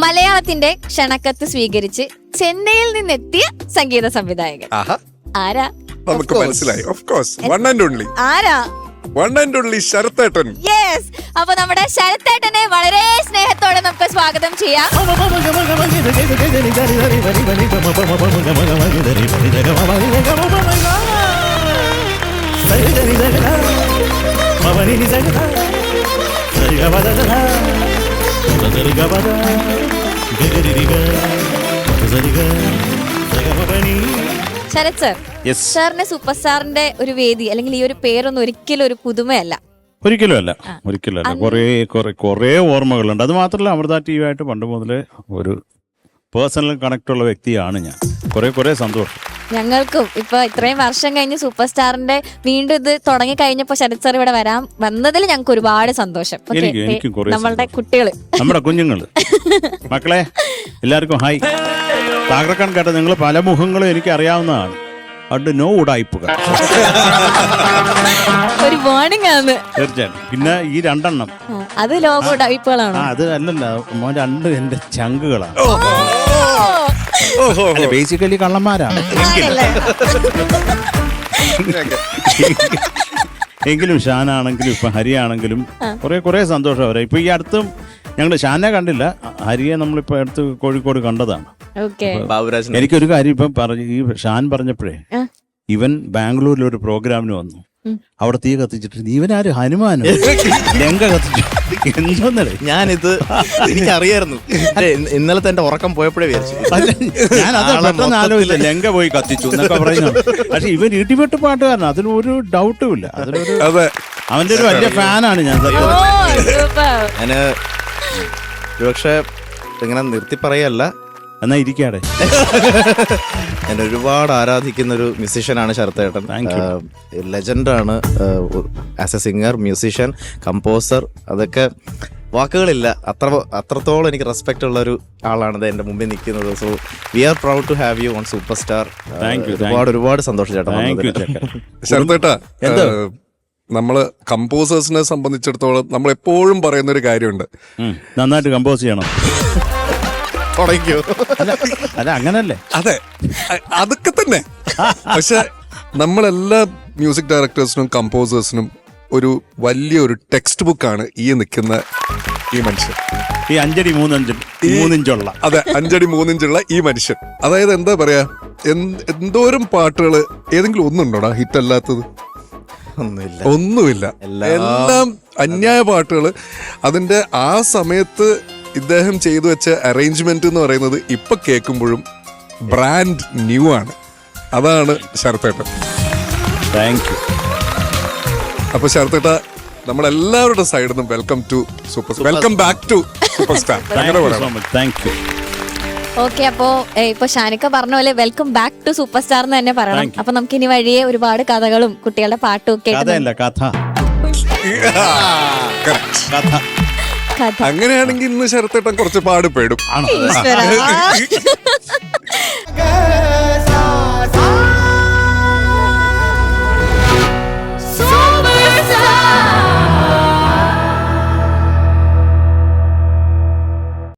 മലയാളത്തിന്റെ ക്ഷണക്കത്ത് സ്വീകരിച്ച് ചെന്നൈയിൽ നിന്നെത്തിയ സംഗീത സംവിധായകൻ ആരാ? നമുക്ക് മനസ്സിലായി. Of course one and only. ആരാ? വൺ ആൻഡ് ഓൺലി ശരത്തേട്ടൻ. യെസ്. അപ്പൊ നമ്മുടെ ശരത്തേട്ടനെ വളരെ സ്നേഹത്തോടെ നമുക്ക് സ്വാഗതം ചെയ്യാം. ശരത് സർ, സാറിന്റെ സൂപ്പർ സ്റ്റാറിന്റെ ഒരു വേദി അല്ലെങ്കിൽ ഈ ഒരു പേരൊന്നും ഒരിക്കലും ഒരു പുതുമയല്ല. ഒരിക്കലും അല്ല. കുറേ ഓർമ്മകളുണ്ട്. അത് മാത്രമല്ല, അമൃത TV ആയിട്ട് പണ്ട് മുതലേ ഒരു പേഴ്സണൽ കണക്ട് ഉള്ള വ്യക്തിയാണ് ഞാൻ. കുറേ സന്തോഷം ഞങ്ങൾക്കും. ഇപ്പൊ ഇത്രയും വർഷം കഴിഞ്ഞ് സൂപ്പർ സ്റ്റാറിന്റെ വീണ്ടും ഇത് തുടങ്ങി കഴിഞ്ഞപ്പോ ശരത് സാർ ഇവിടെ വന്നതിൽ ഞങ്ങൾക്ക് ഒരുപാട് സന്തോഷം. നമ്മളുടെ കുട്ടികള്, നമ്മുടെ കുഞ്ഞുങ്ങള്, മക്കളെ എല്ലാവർക്കും ഹായ്. താങ്കളക്കാൻ കേട്ട നിങ്ങൾ പല മുഖങ്ങളും എനിക്ക് അറിയാവുന്നതാണ്. അത് നോ ഉടായിപ്പുക ഒരു വാർണിംഗ് ആണ് തീർച്ചയായിട്ടും. പിന്നെ ഈ രണ്ടെണ്ണം അത് ലോക ഉടായിപ്പുകളാണ്. അത് അല്ലല്ല, രണ്ട് എന്റെ ചങ്കുകളാണ്. ബേസിക്കലി കള്ളന്മാരാണ്. എങ്കിലും ഷാനാണെങ്കിലും ഇപ്പൊ ഹരിയാണെങ്കിലും കുറെ സന്തോഷം അവരെ. ഇപ്പൊ ഈ അടുത്തും ഞങ്ങള് ഷാനെ കണ്ടില്ല, ഹരിയെ നമ്മളിപ്പോ അടുത്ത് കോഴിക്കോട് കണ്ടതാണ്. എനിക്കൊരു കാര്യം ഇപ്പം ഈ ഷാൻ പറഞ്ഞപ്പോഴേ, ഇവൻ ബാംഗ്ലൂരിൽ ഒരു പ്രോഗ്രാമിന് വന്നു. അവിടെ തീ കത്തിച്ചിട്ട് ഇവനാര് ഹനുമാനോ ലങ്ക കത്തിച്ചു. എന്തോന്നേ ഞാനിത് എനിക്കറിയായിരുന്നു. ഇന്നലത്തെ എന്റെ ഉറക്കം പോയപ്പോഴേ വിചാരിച്ചു. ഞാൻ അത് പെട്ടെന്ന് ആലോചിച്ചില്ല, ലങ്ക പോയി കത്തിച്ചു എന്നൊക്കെ പറയുന്നു. പക്ഷെ ഇവൻ ഇടിവെട്ട് പാട്ടുകാരനാണ്, അതിനൊരു ഡൗട്ടും ഇല്ല. അവന്റെ ഒരു വലിയ ഫാനാണ് ഞാൻ. ഞാന് ഒരുപക്ഷെ ഇങ്ങനെ നിർത്തി പറയല്ല, എന്നാ ഇരിക്കാടെ. ഞാൻ ഒരുപാട് ആരാധിക്കുന്ന ഒരു മ്യൂസീഷ്യനാണ് ശരത്തേട്ടൻ. ലെജൻഡാണ് as a singer, musician, composer. അതൊക്കെ വാക്കുകളില്ല, അത്രത്തോളം എനിക്ക് റെസ്പെക്ട് ഉള്ള ഒരു ആളാണ് എന്റെ മുമ്പിൽ നിൽക്കുന്നത്. So we are proud to have you on Super Star. ഒരുപാട് സന്തോഷം ചേട്ടാ. ശരത്തേട്ടാ, നമ്മള് കമ്പോസേഴ്സിനെ സംബന്ധിച്ചിടത്തോളം നമ്മൾ എപ്പോഴും പറയുന്ന ഒരു കാര്യമുണ്ട്, നന്നായിട്ട് കമ്പോസ് ചെയ്യണം. അല്ല അങ്ങനല്ലേ? അതെ, അതൊക്കെ തന്നെ. പക്ഷെ നമ്മളെല്ലാ മ്യൂസിക് ഡയറക്ടേഴ്സിനും കമ്പോസേഴ്സിനും ഒരു വലിയൊരു ടെക്സ്റ്റ് ബുക്കാണ് ഈ നിൽക്കുന്ന ഈ മനുഷ്യൻ. ഈ 5 അടി 3 ഇഞ്ചുള്ള, അതെ, 5 അടി 3 ഇഞ്ചുള്ള ഈ മനുഷ്യൻ. അതായത് എന്താ പറയാ, എന്തോരം പാട്ടുകള് ഏതെങ്കിലും ഒന്നുണ്ടോടാ ഹിറ്റ് അല്ലാത്തത്? ഒന്നുമില്ല. എല്ലാം അന്യായ പാട്ടുകള്. അതിന്റെ ആ സമയത്ത് ഇദ്ദേഹം ചെയ്തു വെച്ച അറേഞ്ച്മെന്റ് എന്ന് പറയുന്നത് ഇപ്പൊ കേൾക്കുമ്പോഴും ബ്രാൻഡ് ന്യൂ ആണ്. അതാണ് ശരത്തേട്ടൻ. Thank you. അപ്പൊ ശരത്തേട്ട, നമ്മളെല്ലാവരുടെ സൈഡിൽ നിന്നും welcome to Super Star, welcome back to Super Star. Thank you. Okay, അപ്പോ ഇപ്പൊ ഷാനിക്ക പറഞ്ഞ പോലെ welcome back to Super Star എന്ന് തന്നെ പറയണം. അപ്പൊ നമുക്ക് ഇനി വഴിയെ ഒരുപാട് കഥകളും കുട്ടികളുടെ പാട്ടും ഒക്കെ. അങ്ങനെയാണെങ്കിൽ ഇന്ന് ശരത്തേട്ടൻ കുറച്ച് പാടുപെടും.